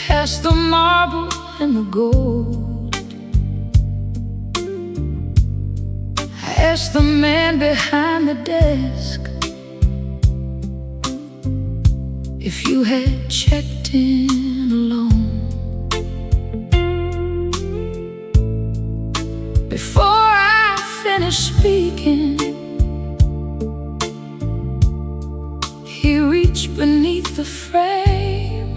past the marble and the gold. I asked the man behind the desk if you had checked in alone. Before I finished speaking, he reached beneath the frame,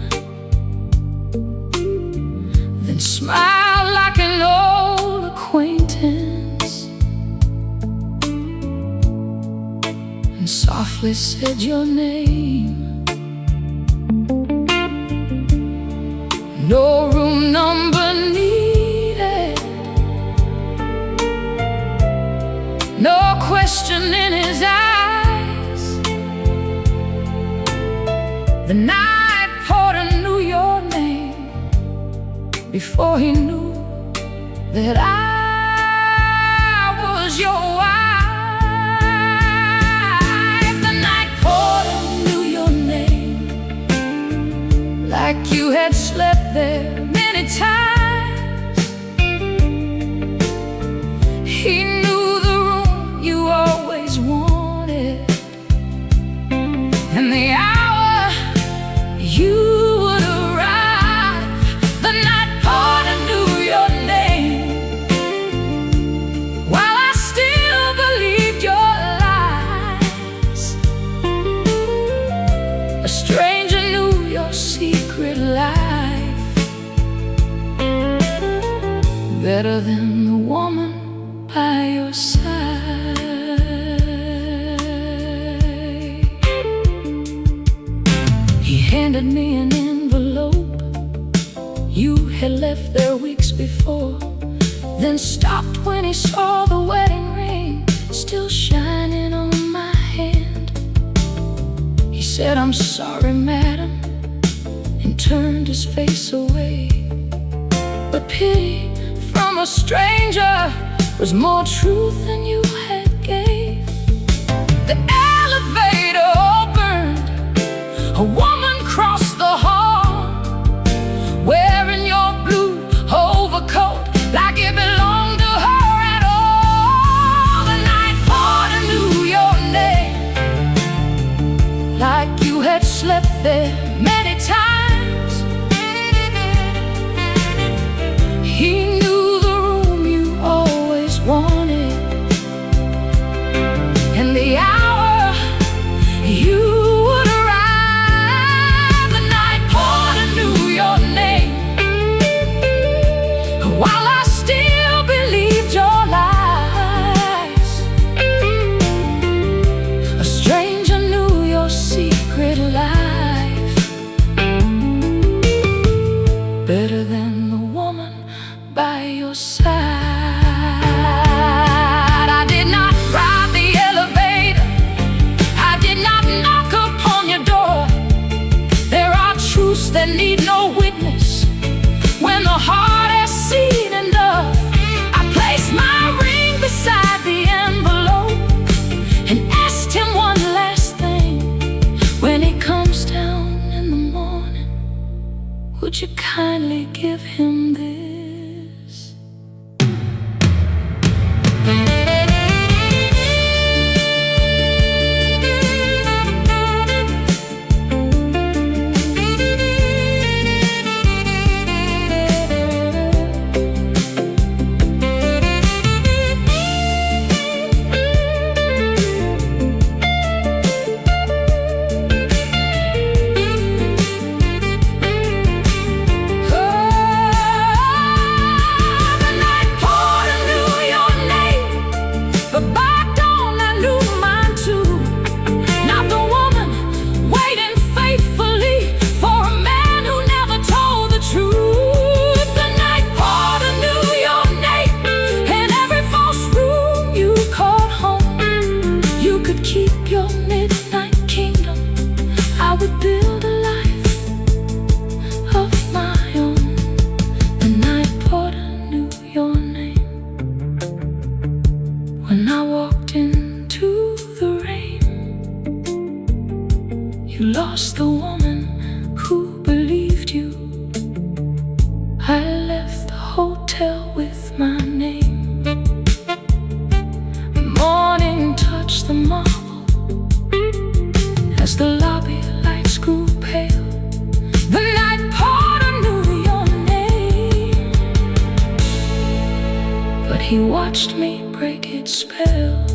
then smiled like an old acquaintance, and softly said your name. No room number needed, no question in his eyes. The night porter knew your name before he knew that I was your wife. The night porter knew your name like you had slept there many times. He knew the room you always wanted, and the hour you would arrive. The night porter knew your name while I still believed your lies. A stranger knew your secret life better than the woman by your side. He handed me an envelope you had left there weeks before, then stopped when he saw the wedding ring still shining on my hand. He said, "I'm sorry, madam," and turned his face away. But pity from a stranger was more truth than you had gave. The elevator opened, a woman crossed the hall, wearing your blue overcoat like it belonged to her at all. The night porter knew your name like you had slept there many times. He knew the room you always wanted, and the hour you would arrive. The night porter knew your name while I still believed your lies. A stranger knew your secret life better than the woman by your side. I did not ride the elevator, I did not knock upon your door. There are truths that need no witness when the heart has seen enough. I placed my ring beside the envelope and asked him one last thing. When he comes down in the morning, would you kindly give him this? Oh, He watched me break its spell.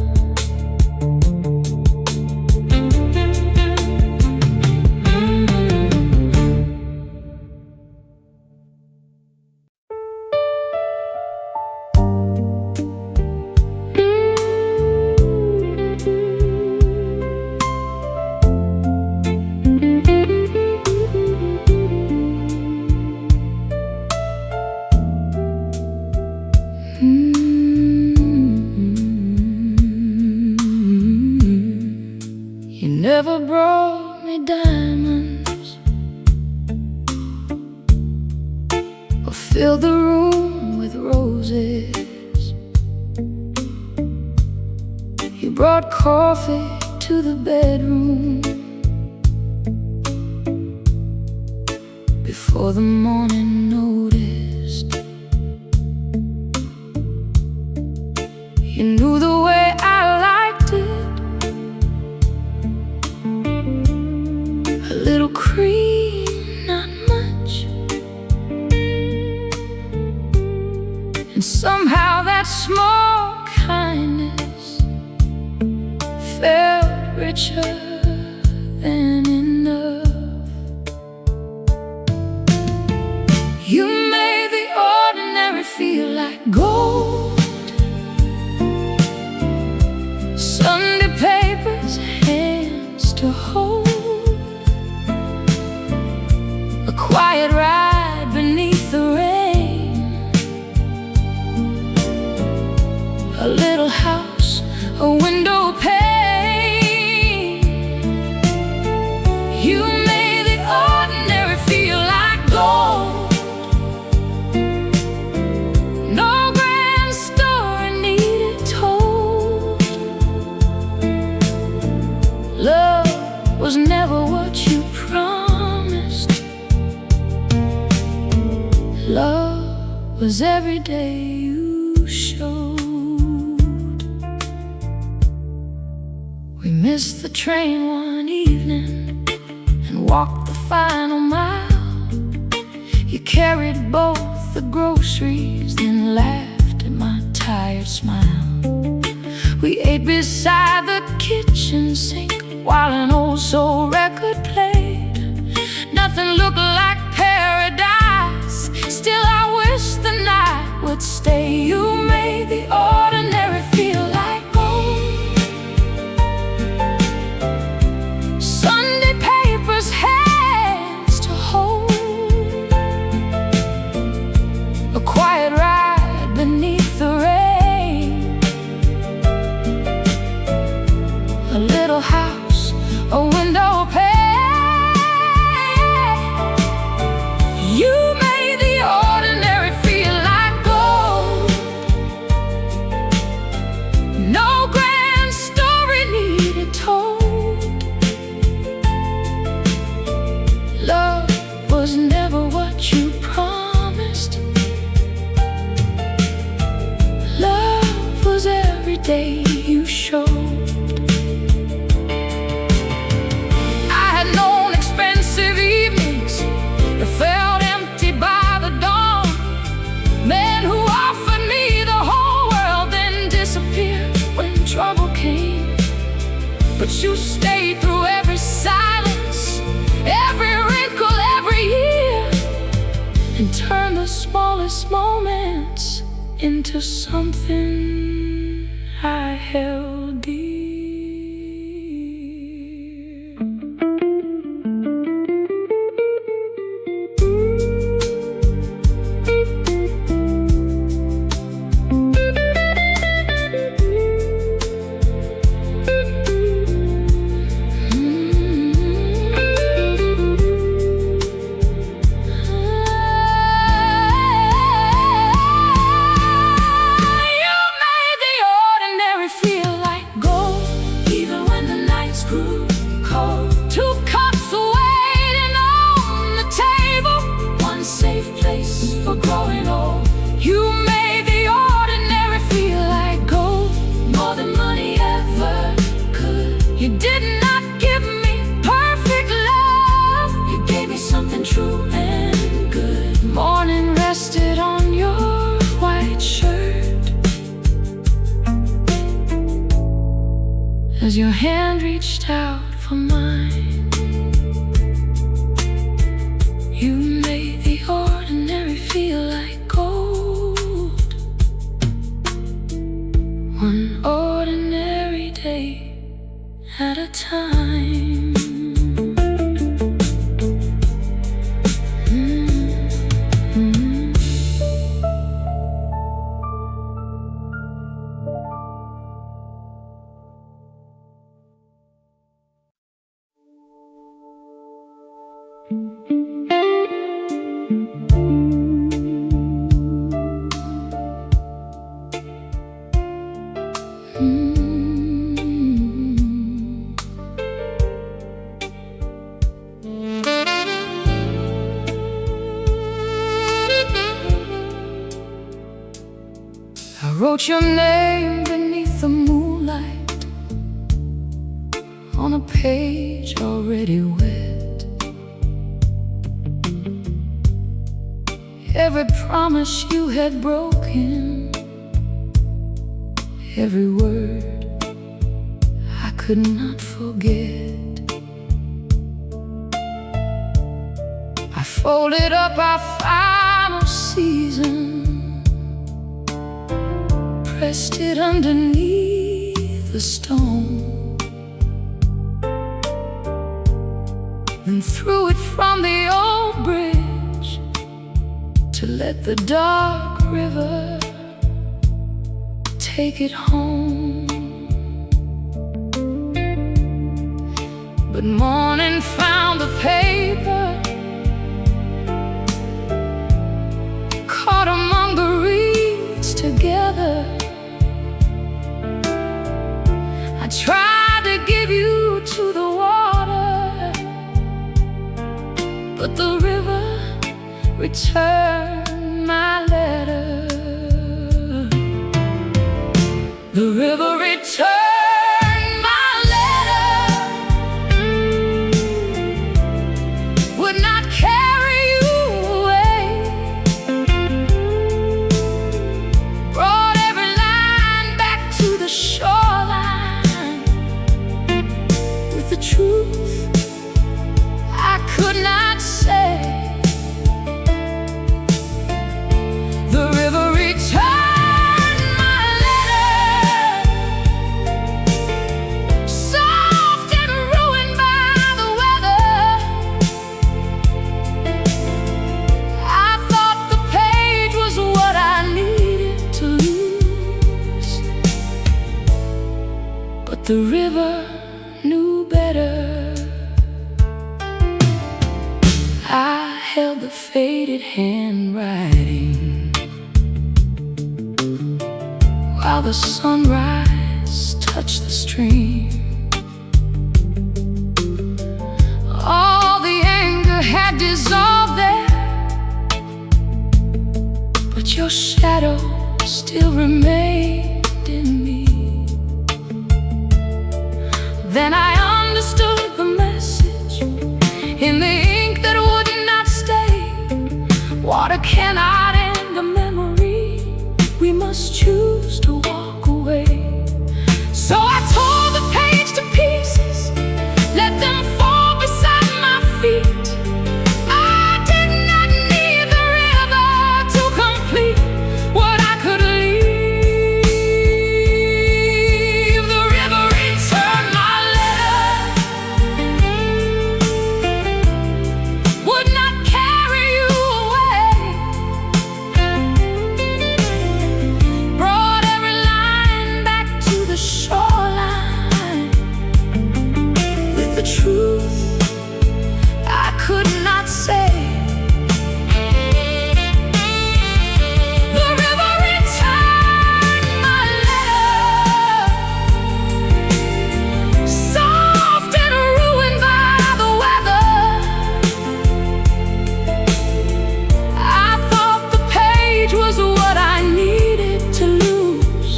You never brought me diamonds or filled the room with roses. You brought coffee to the bedroom before the morning noticed. You knew the way I liked it, a little cream, not much. And somehow that small kindness felt richer than enough. You made the ordinary feel like gold. Sunday papers, hands to hold, a quiet ride beneath the rain, a little house, a window pane. You made the ordinary feel like gold. No grand story needed told. Love was never what you promised. Love was every day you showed. We missed the train one evening and walked the final mile. You carried both the groceries, then laughed at my tired smile. We ate beside the kitchen sink while an old soul record played. Nothing looked like paradise, still I wish the night would stay. You made the ordinary feel like gold. Sunday papers, hands to hold, a quiet ride beneath the rain, a little house, a window pane. You made the ordinary feel like gold. No grand story needed told. Love was never what you promised. Love was every day you showed. Felt empty by the dawn. Men who offered me the whole world then disappeared when trouble came. But you stayed through every silence, every wrinkle, every year, and turned the smallest moments into something I held dear. You made the ordinary feel like as your hand reached out for mine. You made the ordinary feel like gold. One ordinary day at a time. I wrote your name beneath the moonlight on a page already wet. Every promise you had broken, every word I could not forget. I folded up our final season, pressed it underneath the stone, then threw it from the old bridge to let the dark river take it home. But morning found the paper caught among the reeds together. I tried to give you to the water, but the river returned my letter. The river returned my letter, would not carry you away, brought every line back to the shoreline with the truth I could not say. The river returned my letter, soft and ruined by the weather. I thought the page was what I needed to lose, but the river knew better. I held the faded handwriting while the sunrise touched the stream. All the anger had dissolved there, but your shadow still remained in me. Then I understood the message in the ink that would not stay. Water cannot end a memory, we must choose to walk away. So I tore the page to pieces, let them fall beside my feet. I did not need the river to complete what I could leave. The river returned my letter, would not carry you away, brought every line back to the shoreline with the truth I could not say. The river returned my letter, soft and ruined by the weather. I thought the page was what I needed to lose,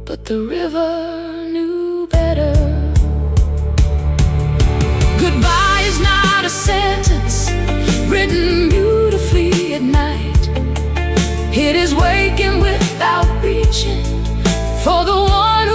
but the river knew better. Goodbye is not a sentence written beautifully at night. It is waking without reaching for the one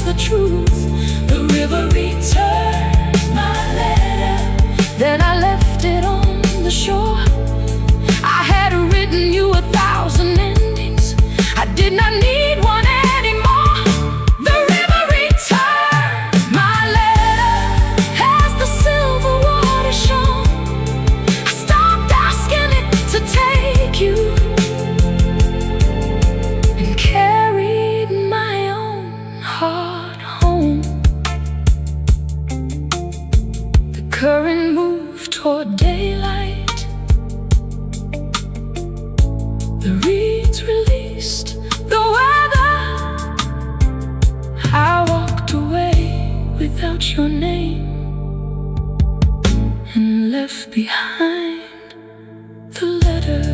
the truth. The river returned my letter, then I left it on the shore. I had written you 1,000 endings, I did not need one anymore. The river returned my letter as the silver water shone. I stopped asking it to take you and carried my own heart home. The current moved toward daylight, the reeds released the weather. I walked away without your name and left behind the letter.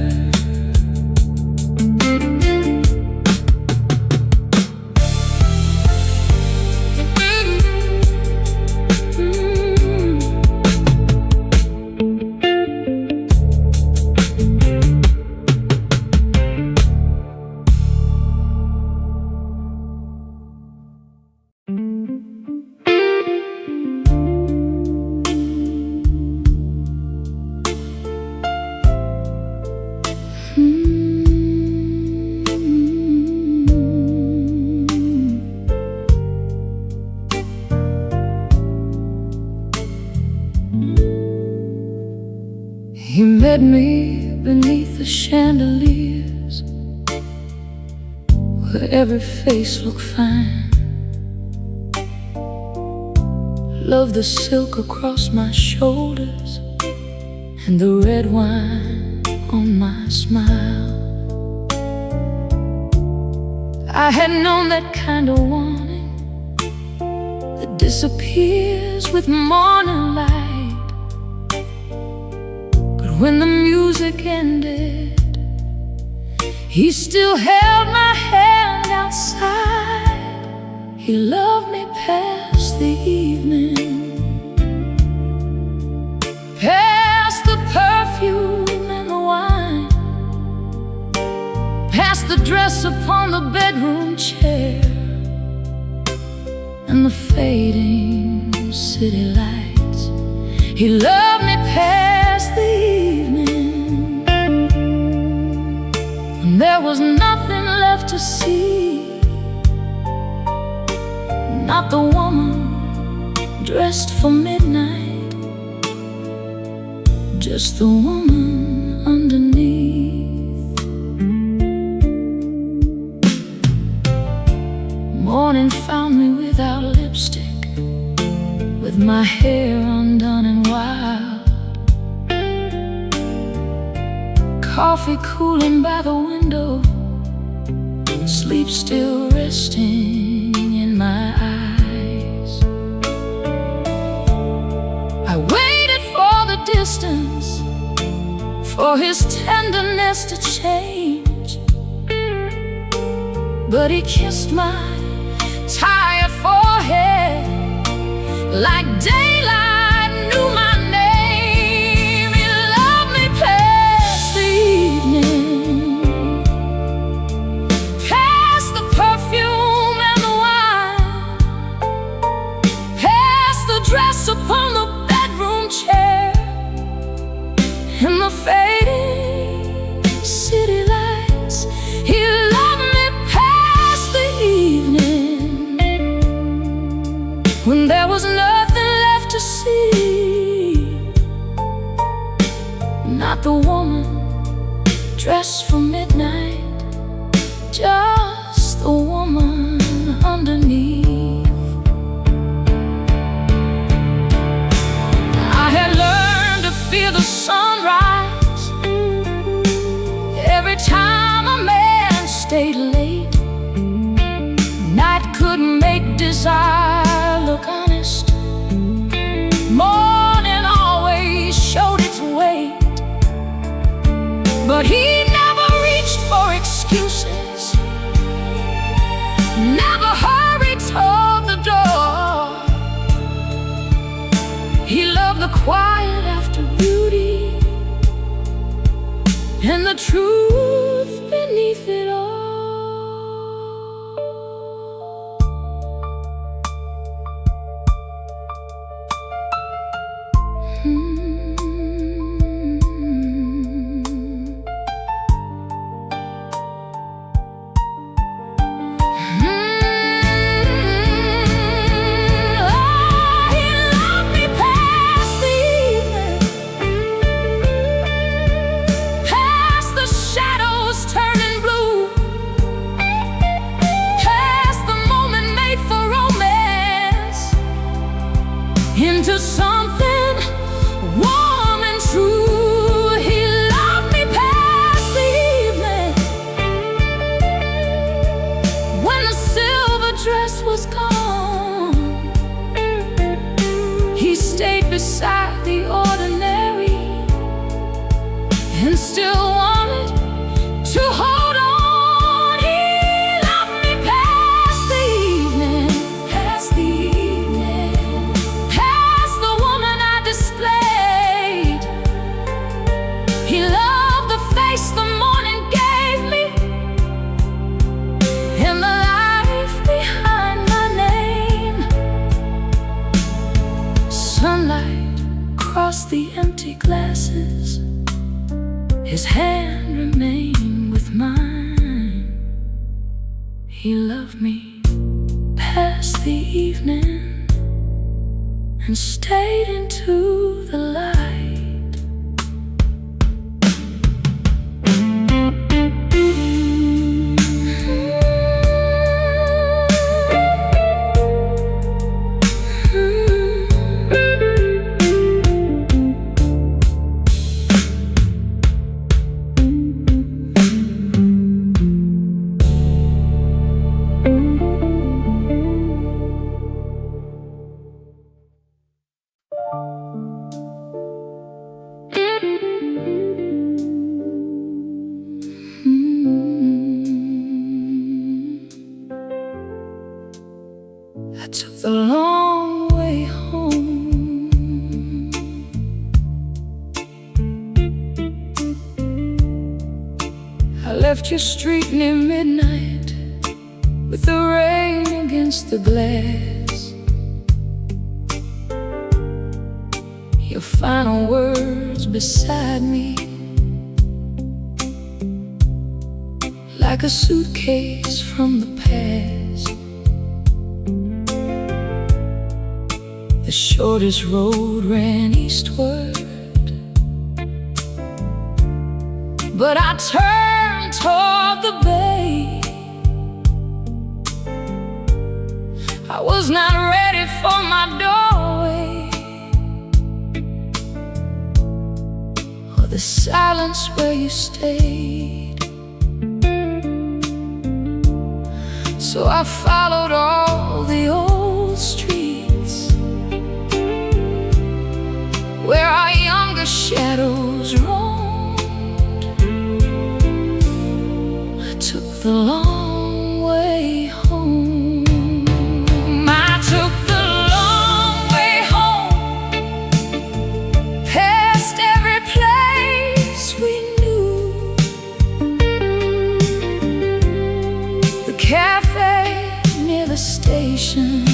He met me beneath the chandeliers, where every face looked fine. Loved the silk across my shoulders and the red wine on my smile. I had known that kind of warning that disappears with morning light. But when the music ended, he still held my hand outside. He loved me past the evening, past the perfume and the wine, past the dress upon the bedroom chair and the fading city lights. He loved me past the evening, when there was nothing left to see. Not the woman dressed for midnight, just the woman underneath. Morning found me without lipstick, with my hair undone and wild, coffee cooling by the window, sleep still resting in my eyes. I waited for the distance, for his tenderness to change, but he kissed my tired forehead like daylight knew my name. He loved me past the evening, past the perfume and the wine, past the dress upon the bedroom chair and the fading city lights. He loved me past the evening, when there was nothing left to see. Not the woman dressed for midnight, just the woman underneath. I had learned to feel the sunrise every time a man stayed late. Night could make desire look honest, morning always showed its weight. But he never reached for excuses, never hurried toward the door. He loved the quiet after beauty and the truth beneath it all. beside the ordinary, and still wanted to hold on. He loved me past the evening, past the evening, past the woman I displayed. He loved the face the morning gave me, and the life behind my name. Sunlight crossed the empty glasses, his hand remained with mine. He loved me past the evening and stayed into the light. I took the long way home. I left your street near midnight, with the rain against the glass. Your final words beside me, like a suitcase from the past. The shortest road ran eastward, but I turned toward the bay. I was not ready for my doorway, or the silence where you stayed. So I followed all the old streets where our younger shadows roamed. I took the long way home. I took the long way home, past every place we knew. The cafe near the station,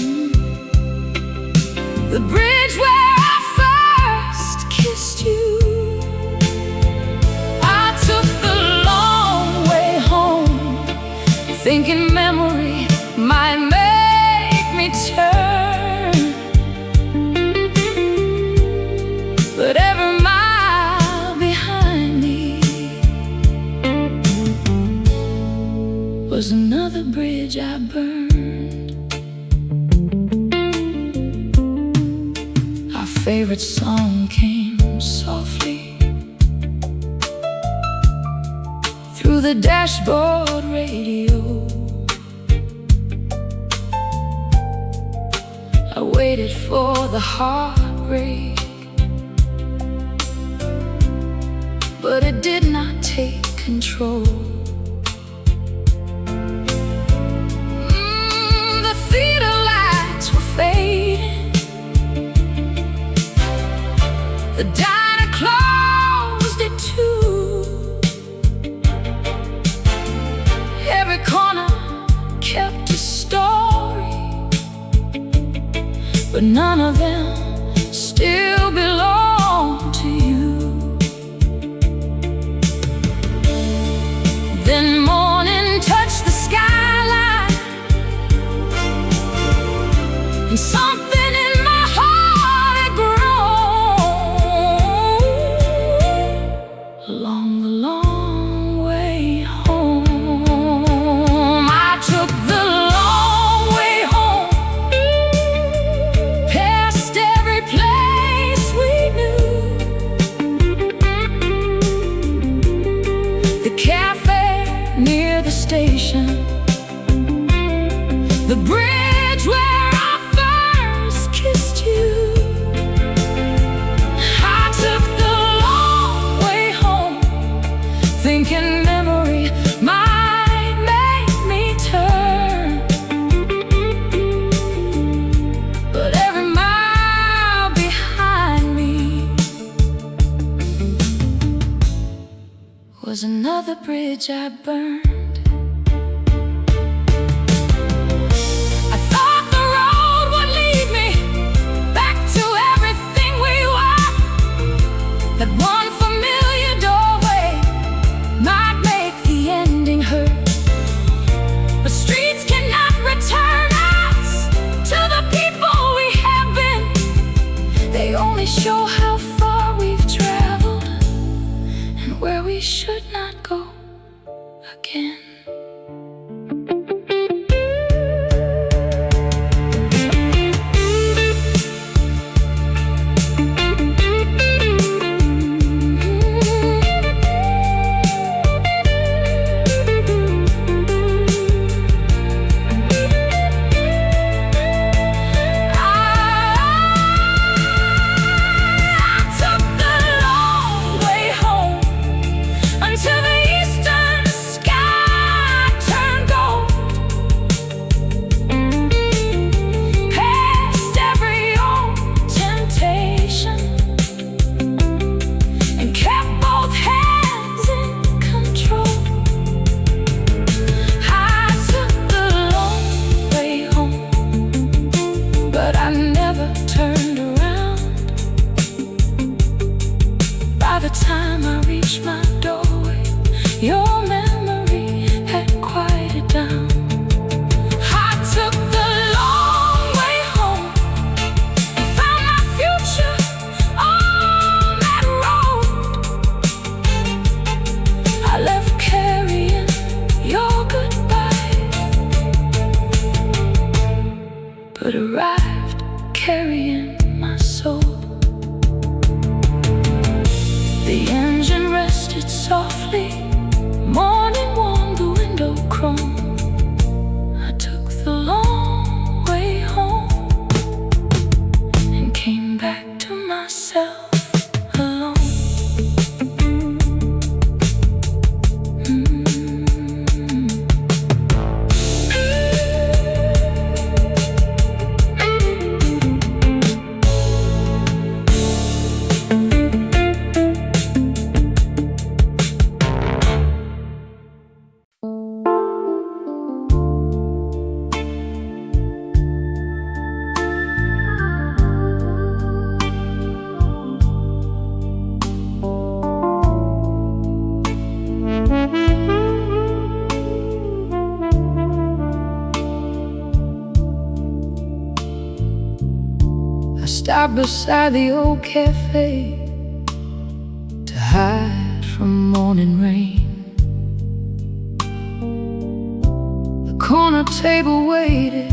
the bridge where thinking memory might make me turn. But every mile behind me was another bridge I burned. Our favorite song came softly through the dashboard radio. I waited for the heartbreak, but it did not take control. The theater lights were fading, the diner closed at 2. Every corner kept a story, but none of them still belong to you. Then morning touched the skyline, and something in my heart had grown. Along the long way home, I took the long way home, past every place we knew. The cafe near the station, the bridge where I first kissed you. the bridge I burned. I thought the road would lead me back to everything we were. That one familiar doorway might make the ending hurt. But streets cannot return us to the people we have been. They only show how far we've traveled and where we should not go again. By the time I reached my doorway, your memory had quieted down. I took the long way home and found my future on that road. I left carrying your goodbye, but arrived carrying my soul. The engine rested softly, morning warmed the window chrome. I took the long way home and came back to myself alone. I stopped beside the old cafe to hide from morning rain. The corner table waited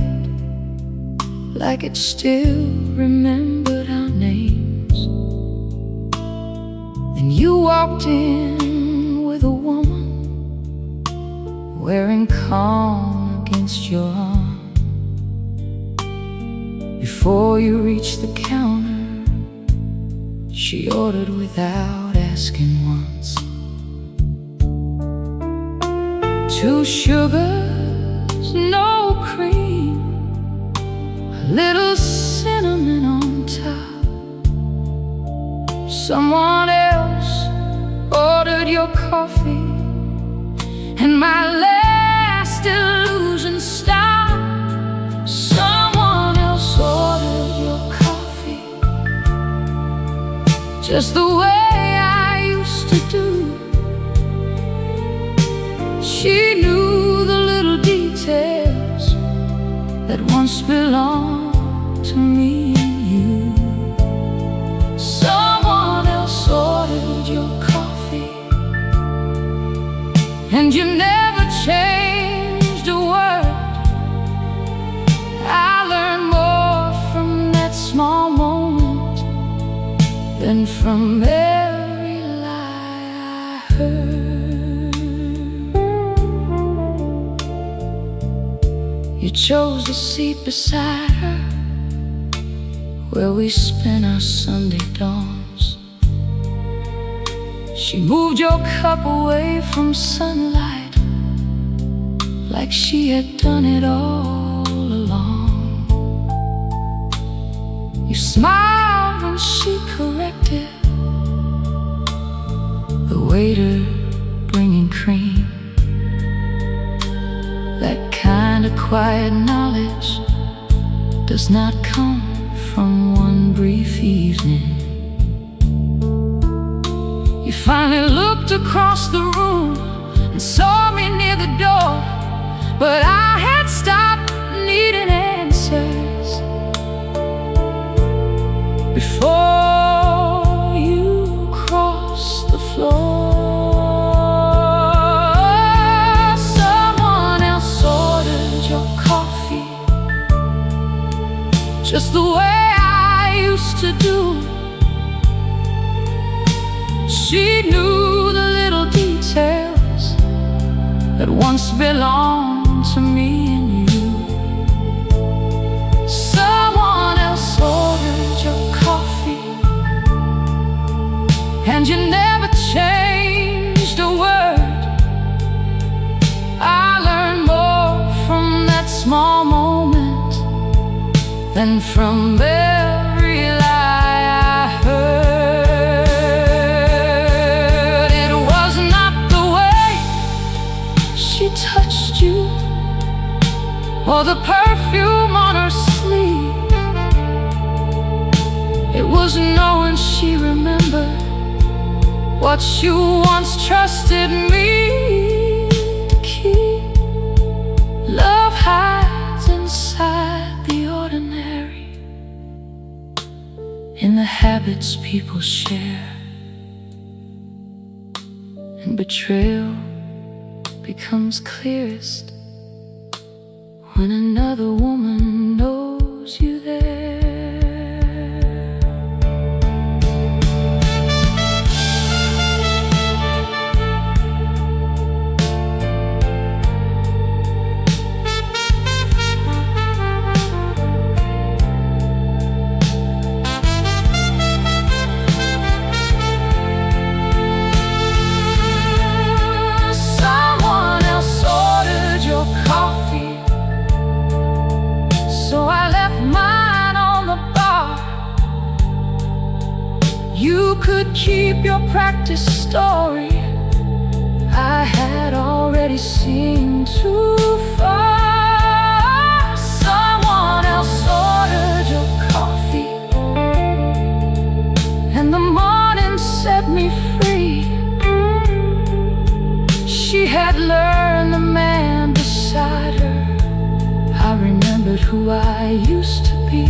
like it still remembered our names. Then you walked in with a woman wearing calm against your arm. Before you reached the counter, she ordered without asking once. 2 sugars, no cream, a little cinnamon on top. Someone else ordered your coffee, and my last illusion stopped. Someone else ordered your coffee, just the way I used to do. She knew the little details that once belonged to me and you. Someone else ordered your coffee, and you never changed a word. I learned more from that small moment than from every lie I heard. You chose the seat beside her, where we spent our Sunday dawns. She moved your cup away from sunlight, like she had done it all along. You smiled when she corrected the waiter bringing cream. That kind of quiet knowledge does not come from one brief evening. You finally looked across the room and saw me near the door, but I had stopped needing answers before you crossed the floor. Someone else ordered your coffee, just the way I used to do. She knew the little details that once belonged to me and you. Someone else ordered your coffee, and you never changed a word. I learned more from that small moment than from every lie I heard. It was not the way she touched you, or the perfume on her sleeve. It was knowing she remembered what you once trusted me to keep. Love hides inside the ordinary, in the habits people share, and betrayal becomes clearest when another woman knows you there. You could keep your practice story. I had already seen too far. Someone else ordered your coffee, and the morning set me free. She had learned the man beside her. I remembered who I used to be.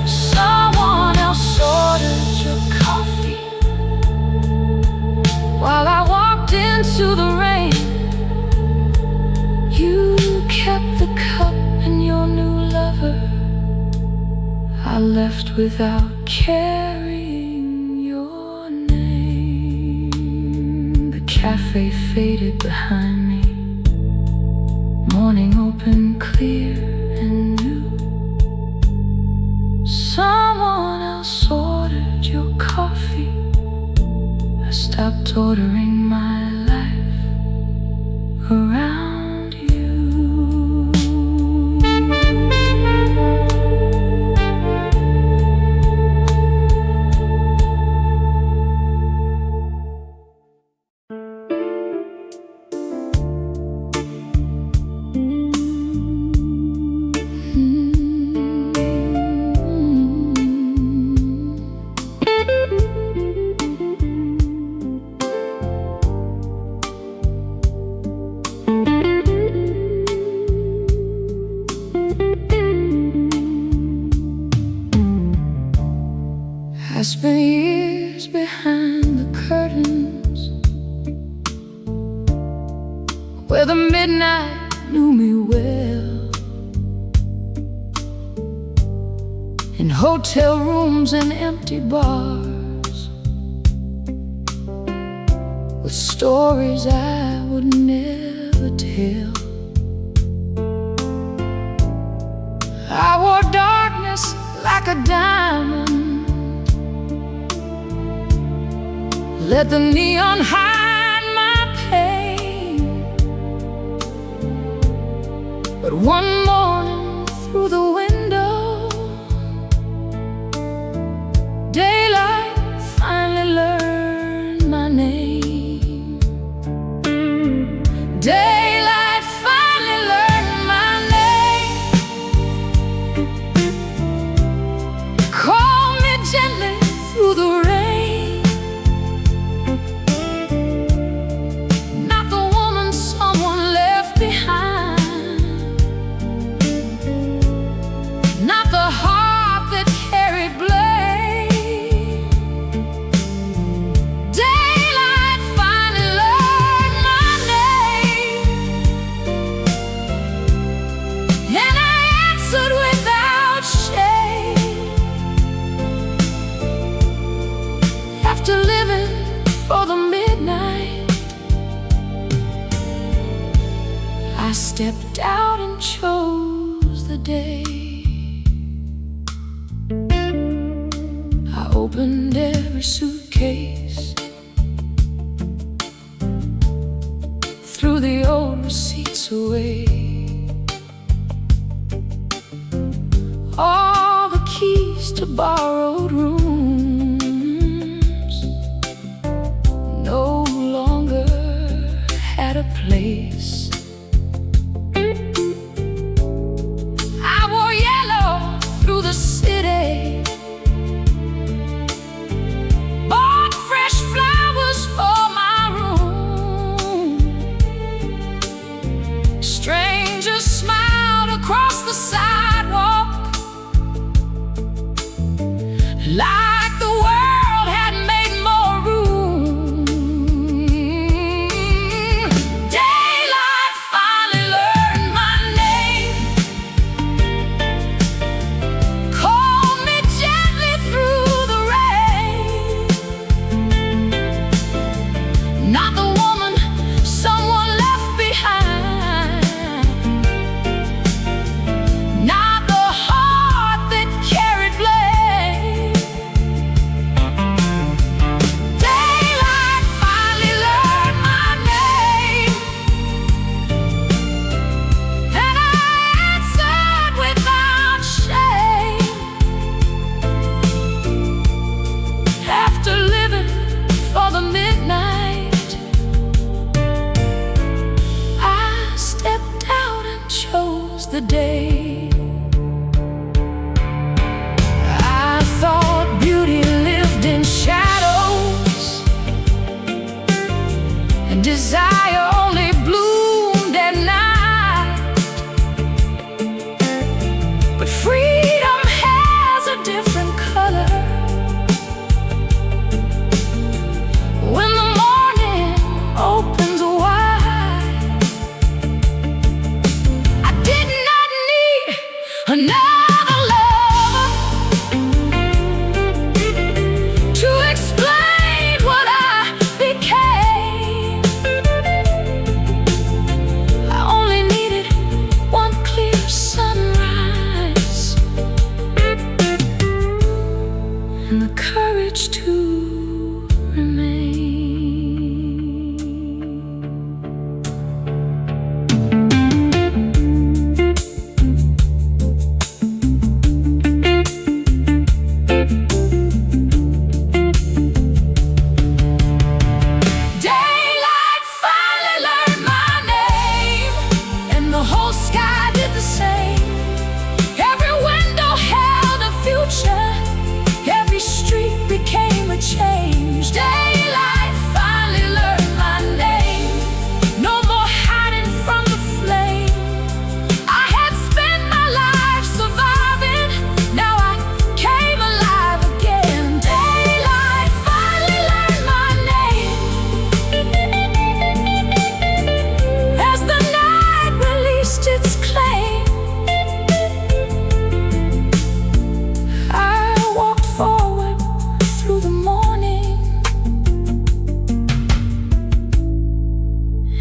Someone else ordered your coffee while I walked into the rain. You kept the cup and your new lover. I left without carrying your name. The cafe faded behind me. Morning opened clear and new. Someone else ordered your coffee. I stopped ordering my life around you. I spent years behind the curtains, where the midnight knew me well, in hotel rooms and empty bars, with stories I would never tell. I wore darkness like a diamond, let the neon hide my pain. But one morning through the window, daylight finally learned my name. Daylight stepped out and chose the day. I opened every suitcase, threw the old receipts away, all the keys to borrowed rooms no longer had a place. I wore yellow through the city, bought fresh flowers for my room. Strangers smiled across the sidewalk, like the world had made more room. Daylight finally learned my name, called me gently through the rain. Not the woman someone left behind, not the heart that carried blame. Daylight finally learned my name, and I answered without shame. After living for the midnight, I stepped out and chose the day. I thought beauty lived in shadows, and desire only bloomed at night. But freedom has a different color. When the morning opens wide, I did not need another lover to explain what I became. I only needed one clear sunrise and the courage to remain. Daylight finally learned my name, and the whole sky did the same. Every window held a future, every street became a change. Daylight finally learned my name, no more hiding from the flame. I had spent my life surviving, now I came alive again. Daylight finally learned my name, as the night released its claim. I walked forward through the morning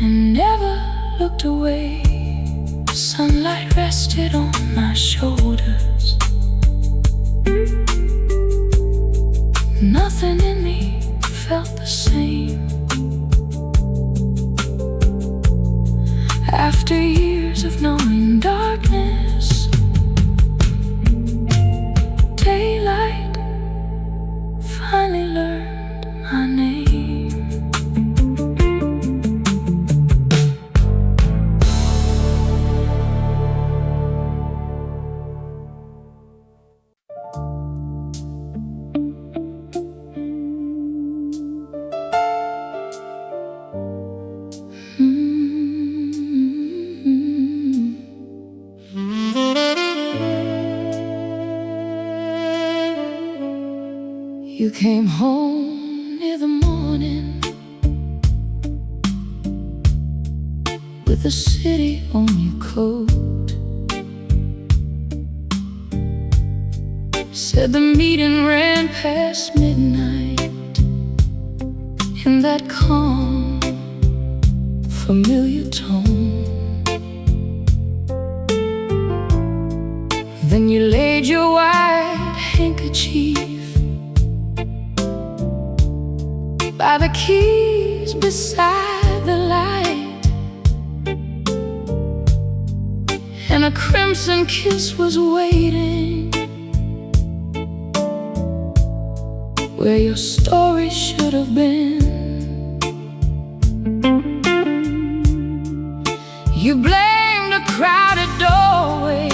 and never looked away. Sunlight rested on my shoulders. Nothing in me felt the same. After years of knowing darkness, daylight finally learned my name. You came home near the morning with the city on your coat. Said the meeting ran past midnight in that calm, familiar tone. by the keys beside the light, and a crimson kiss was waiting where your story should have been. You blamed a crowded doorway,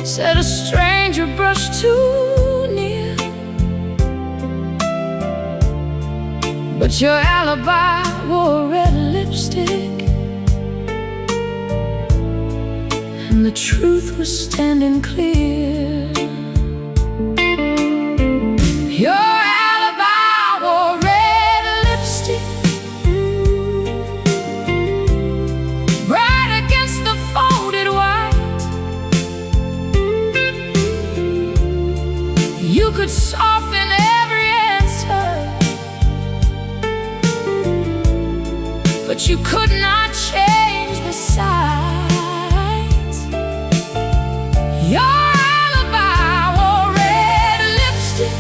said a stranger brushed too near, but your alibi wore red lipstick, and the truth was standing clear. Your alibi wore red lipstick, bright against the folded white. You could soften every answer, but you could not change the sides. Your alibi wore red lipstick,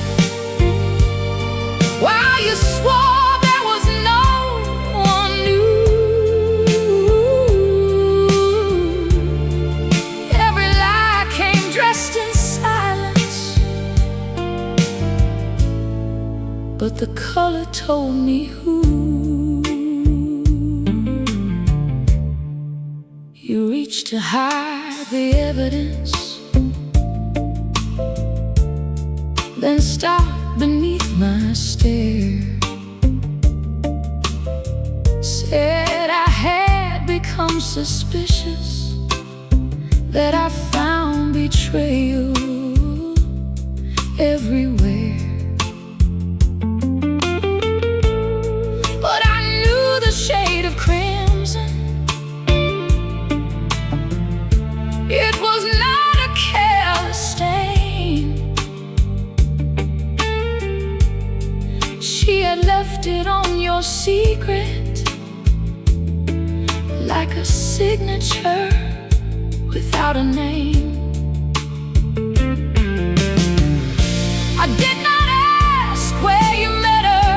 while you swore there was no one new. Every lie came dressed in silence, but the color told me who. You reached to hide the evidence, then stopped beneath my stare. Said I had become suspicious, that I found betrayal everywhere. But I knew the shade of crimson. It was not a careless stain. She had left it on your secret, like a signature without a name. I did not ask where you met her,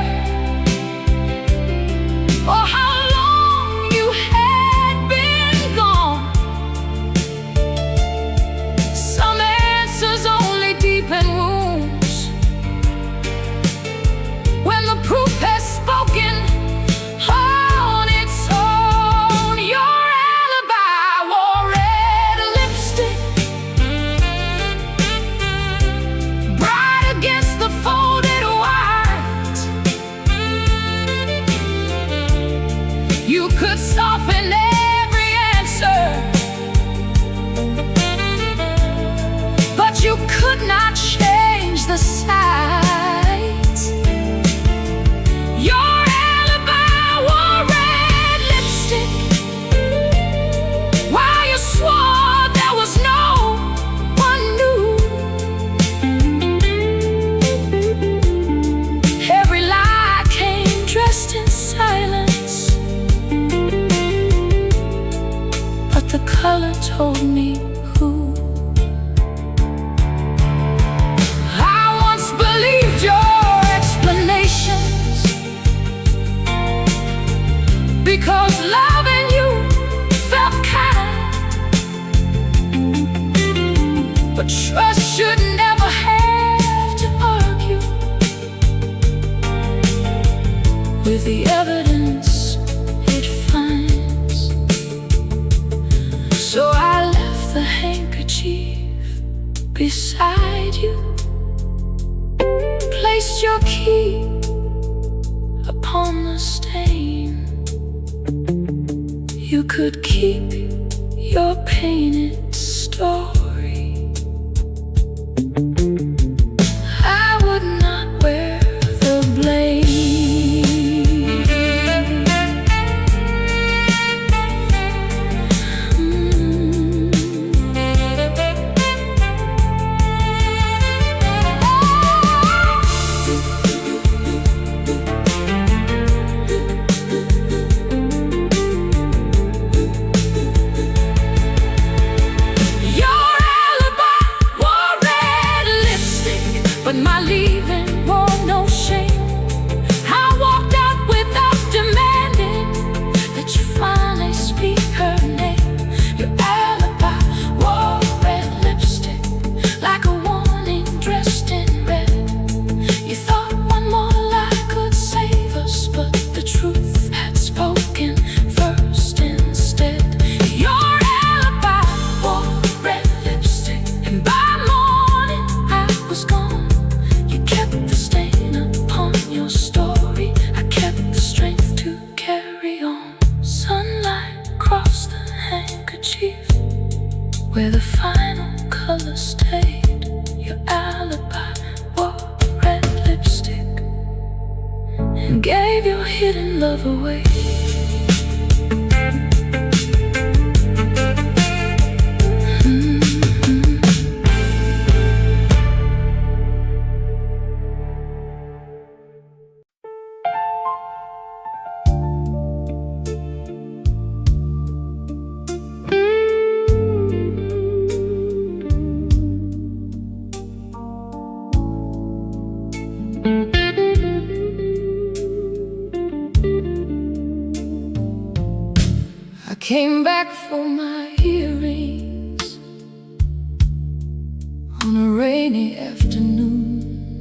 or how long you had been gone. Some answers only deepen wounds when the proof has spoken on its own. Your alibi wore red lipstick, bright against the folded white. You could soften every answer, but you could not change the sides. Your alibi wore red lipstick, while you swore there was no one new. Every lie came dressed in silence, but the color told me who. I once believed your explanations, because loving you felt kind. But trust should never have to argue with the evidence it finds. So I left the handkerchief beside you, placed your key upon the stain. You could keep your painted story. I would not wear the blame. Your love away. I came back for my earrings on a rainy afternoon.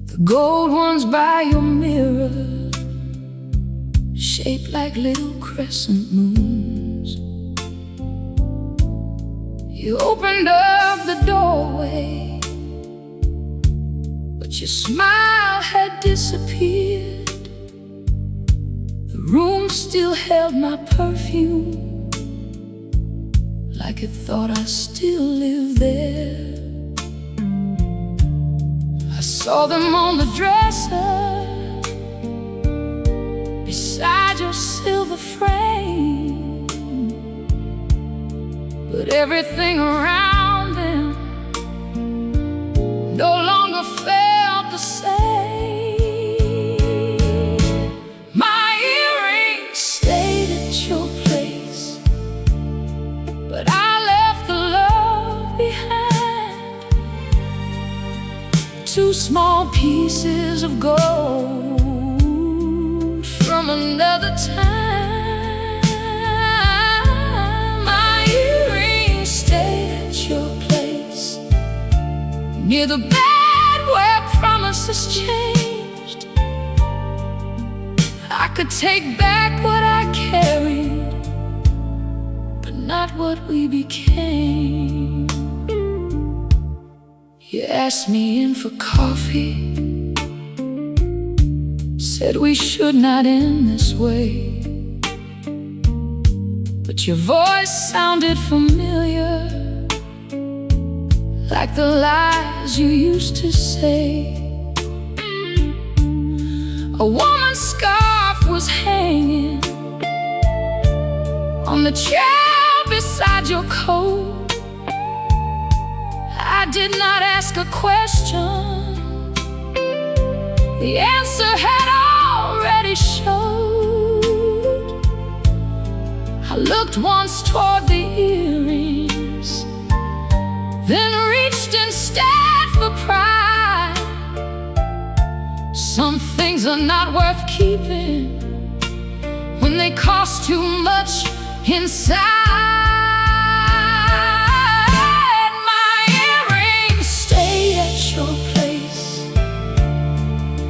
The gold ones by your mirror, shaped like little crescent moons. You opened up the doorway, but your smile had disappeared. The room still held my perfume, like it thought I still lived there. I saw them on the dresser, beside your silver frame, but everything around them no longer felt the same. But I left the love behind, 2 small pieces of gold from another time. My earrings stayed at your place, near the bed where promises changed. I could take back what I carried, not what we became. You asked me in for coffee, said we should not end this way, but your voice sounded familiar, like the lies you used to say. A woman's scarf was hanging on the chair beside your coat. I did not ask a question, the answer had already showed. I looked once toward the earrings, then reached instead for pride. Some things are not worth keeping when they cost too much inside.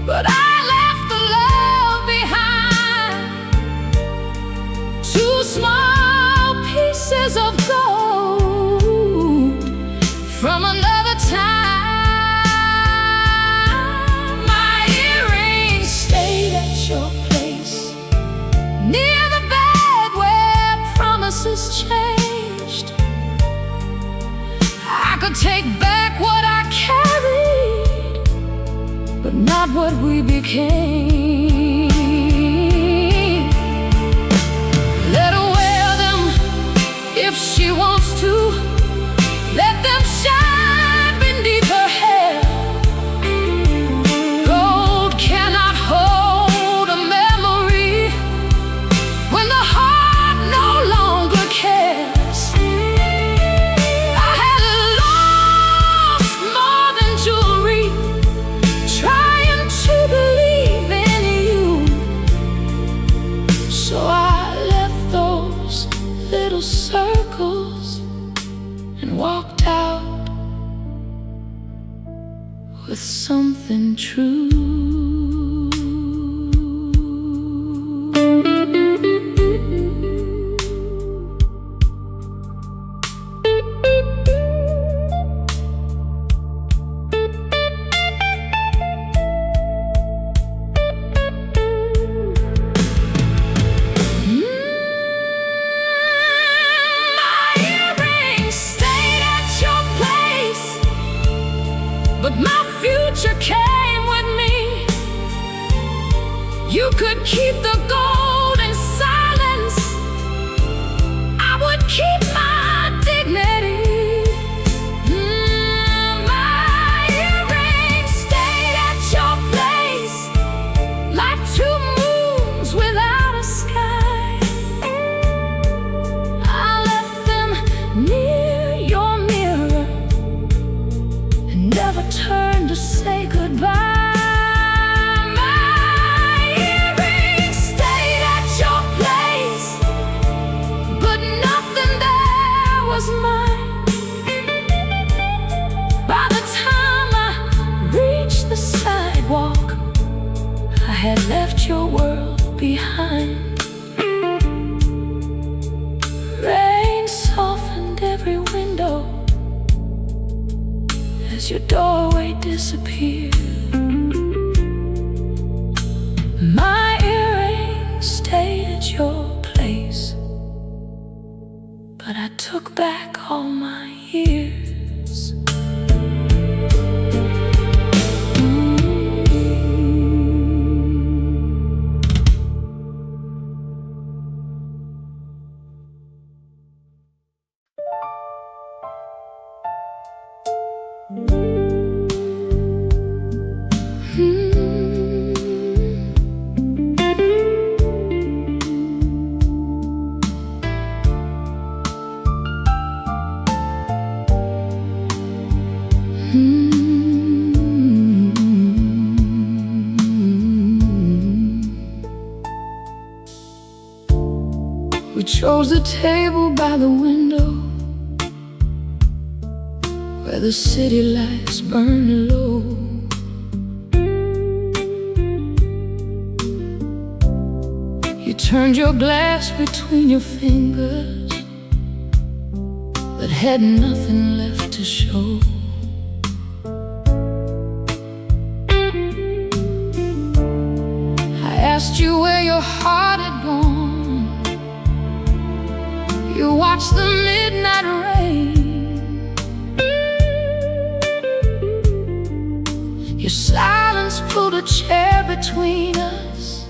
But I left the love behind, 2 small pieces of gold from another time. My earrings stayed at your place, near the bed where promises changed. I could take back what I carried, but not what we became. Let her wear them if she wants to, let them shine beneath her hair. Gold cannot hold a memory when the heart no longer cares. I had lost more than jewelry, trying to believe in you. So I left those little circles and walked out with something true. But my future came with me. could keep the gold in silence, I would keep my dignity. My earrings stayed at your place, like two moons without a sky. I left them near your mirror and never turned to say goodbye. I had left your world behind. Rain softened every window as your doorway disappeared. My earrings stayed at your place, but I took back all my years. We chose a table by the window where the city lights burn low. You turned your glass between your fingers, but had nothing left to show. I asked you where your heart had gone. You watched the midnight rain. Your silence pulled a chair between us,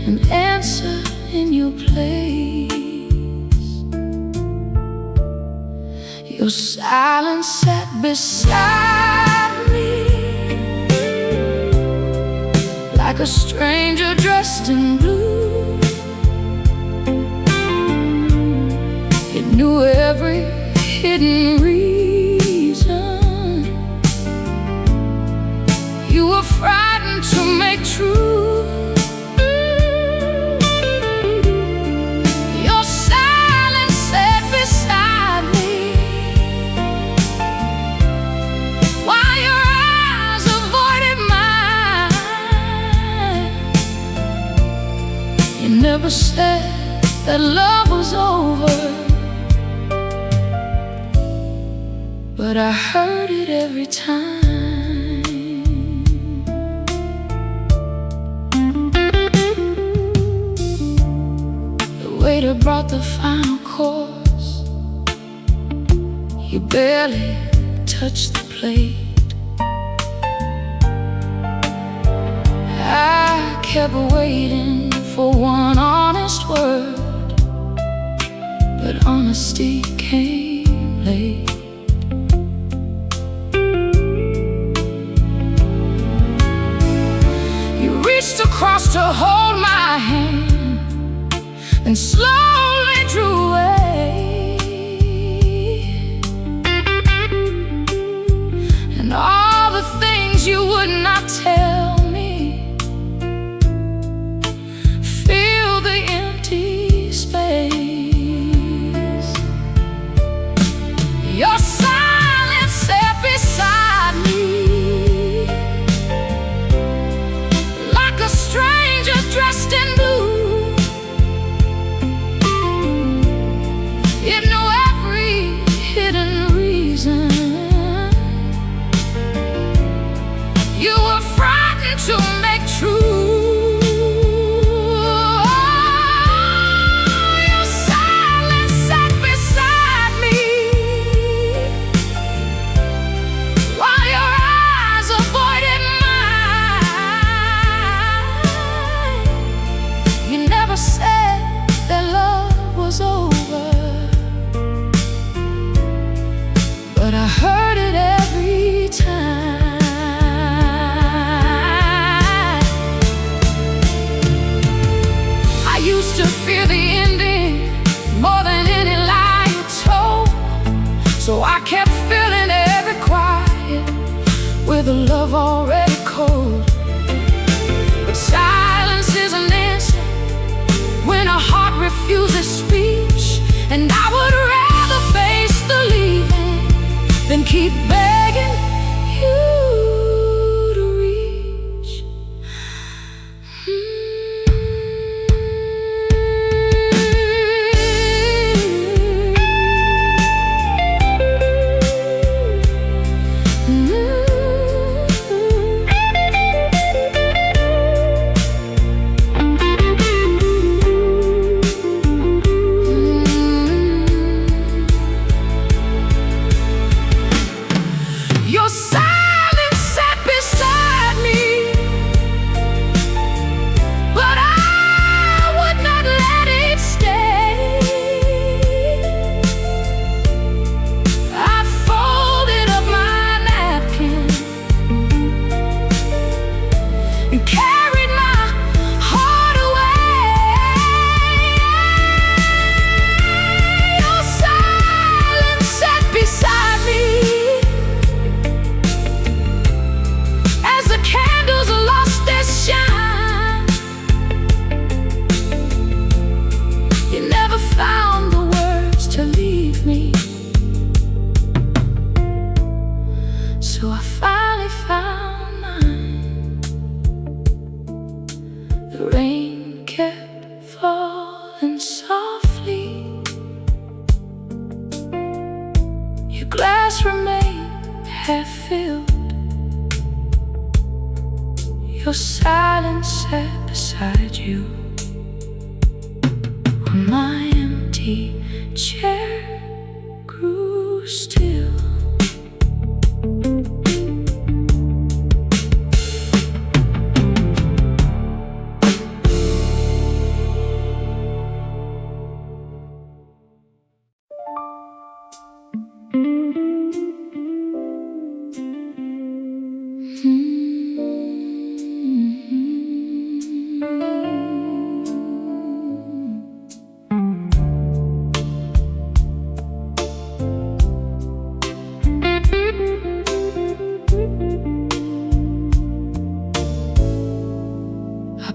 an answer in your place. Your silence sat beside me like a stranger dressed in blue. It knew every hidden reason you were frightened to make true. Your silence sat beside me while your eyes avoided mine. You never said that love was over, but I heard it every time. The waiter brought the final course. You barely touched the plate. I kept waiting for one honest word, but honesty came late. Reached across to hold my hand and slowly drew away. And all the things you would not tell me fill the empty space. Your silence sat beside me like a stranger dressed in blue. The rain kept falling softly. Your glass remained half filled. Your silence sat beside you on my empty chair grew still.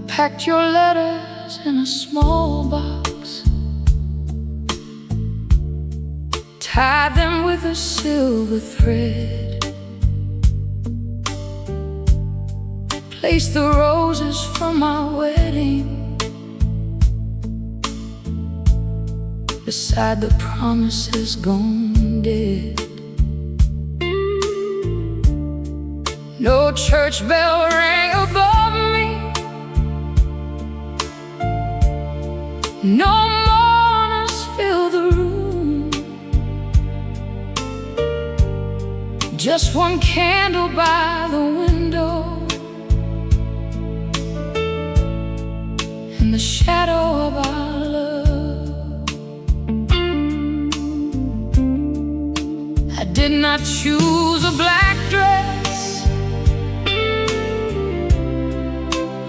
Packed your letters in a small box, tied them with a silver thread, placed the roses from our wedding beside the promises gone dead. No church bell rang above me, no mourners fill the room, just one candle by the window, in the shadow of our love. I did not choose a black dress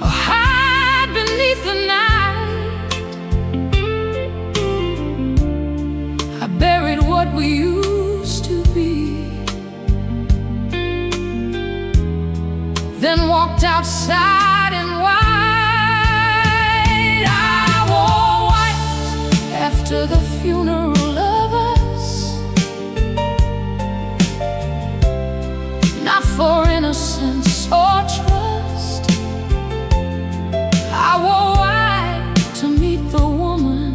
or hide beneath the night. Buried what we used to be, then walked outside in white. I wore white after the funeral of us, not for innocence or trust. I wore white to meet the woman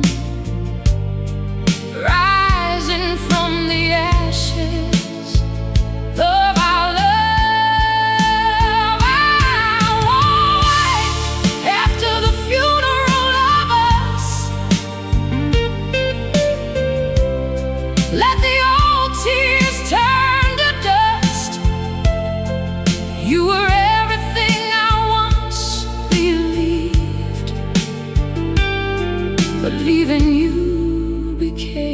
from the ashes of our love. I wore white after the funeral of us. Let the old tears turn to dust. You were everything I once believed, believing you became.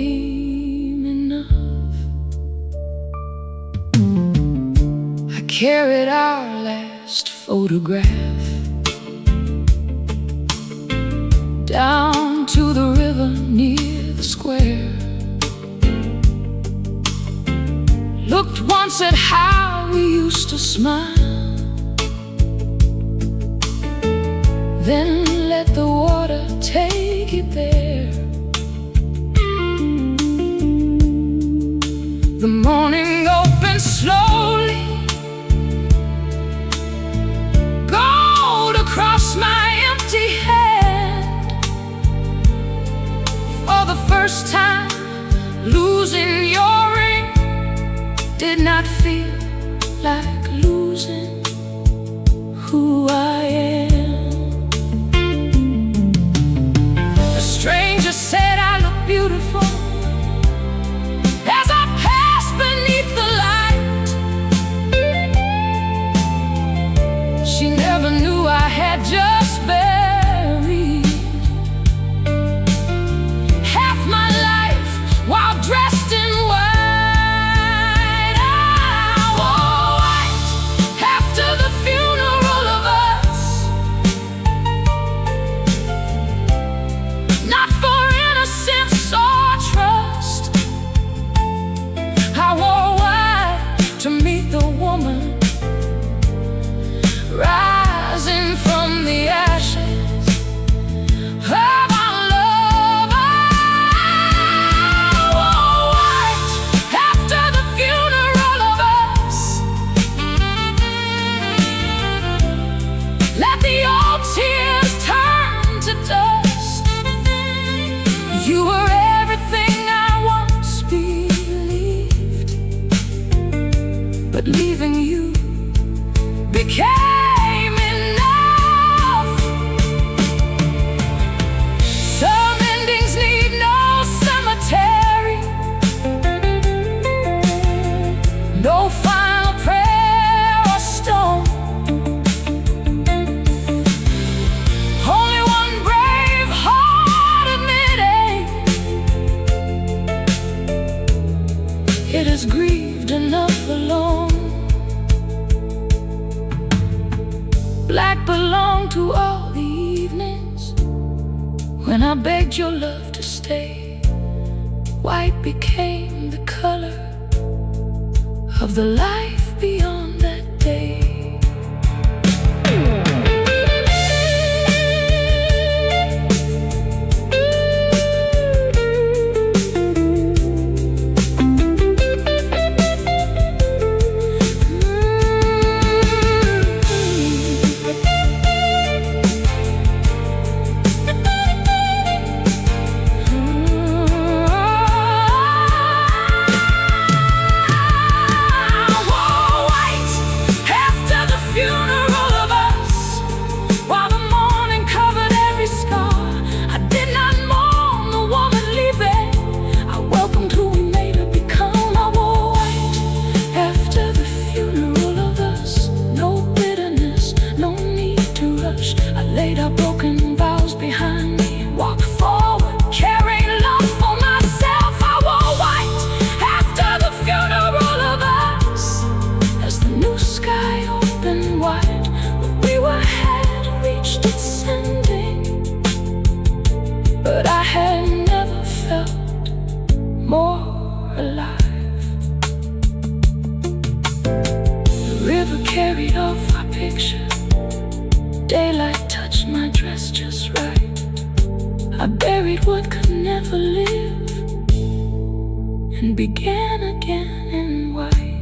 Carried our last photograph down to the river near the square. Looked once at how we used to smile, then let the water take it there. The morning opened slowly, across my empty hand. For the first time, losing your ring did not feel like losing who I am. A stranger said I look beautiful as I passed beneath the light. She never knew I had just buried half my life while dressed in white. I wore white You were everything I once believed, but leaving you became enough. Some endings need no cemetery, no final prayer or stone. Only one brave heart admitting it has grieved enough alone. Black belonged to all the evenings when I begged your love to stay. White became the color of the life beyond that day. Laid our broken vows behind me and walked forward, carrying love for myself. I wore white after the funeral of us, as the new sky opened wide. Where we had reached its ending, but I had never felt more alive. The river carried off our picture. Daylight touched my dress just right. I buried what could never live and began again in white.